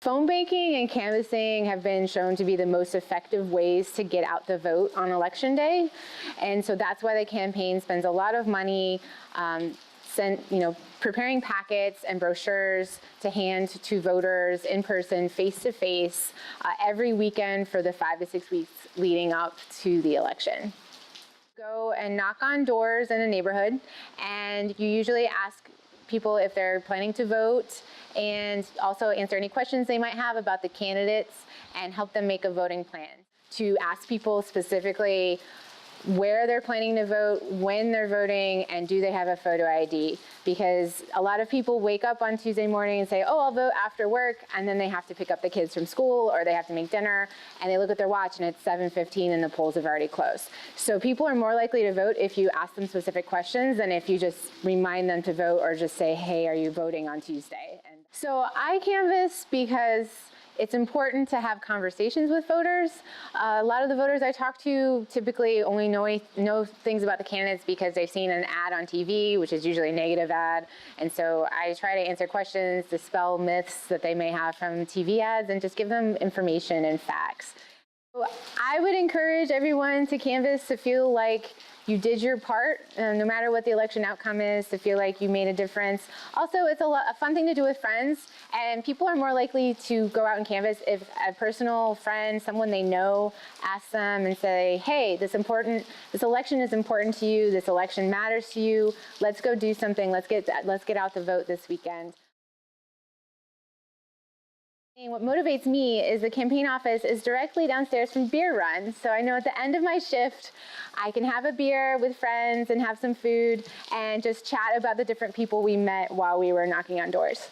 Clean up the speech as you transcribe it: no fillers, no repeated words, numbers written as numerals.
Phone banking and canvassing have been shown to be the most effective ways to get out the vote on election day. And so that's why the campaign spends a lot of money preparing packets and brochures to hand to voters in person, face to face, every weekend for the 5 to 6 weeks leading up to the election. Go and knock on doors in a neighborhood, and you usually ask people if they're planning to vote, and also answer any questions they might have about the candidates and help them make a voting plan. To ask people specifically where they're planning to vote, when they're voting, and do they have a photo ID? Because a lot of people wake up on Tuesday morning and say, oh, I'll vote after work, and then they have to pick up the kids from school or they have to make dinner, and they look at their watch and it's 7:15 and the polls have already closed. So people are more likely to vote if you ask them specific questions than if you just remind them to vote or just say, hey, are you voting on Tuesday? And so I canvass because it's important to have conversations with voters. A lot of the voters I talk to typically only know things about the candidates because they've seen an ad on TV, which is usually a negative ad. And so I try to answer questions, dispel myths that they may have from TV ads, and just give them information and facts. So I would encourage everyone to canvass to feel like you did your part, no matter what the election outcome is, to feel like you made a difference. Also, it's a fun thing to do with friends, and people are more likely to go out and canvass if a personal friend, someone they know, asks them and say, hey, this election is important to you, this election matters to you, let's go do something, let's get out the vote this weekend. What motivates me is the campaign office is directly downstairs from Beer Run. So I know at the end of my shift, I can have a beer with friends and have some food and just chat about the different people we met while we were knocking on doors.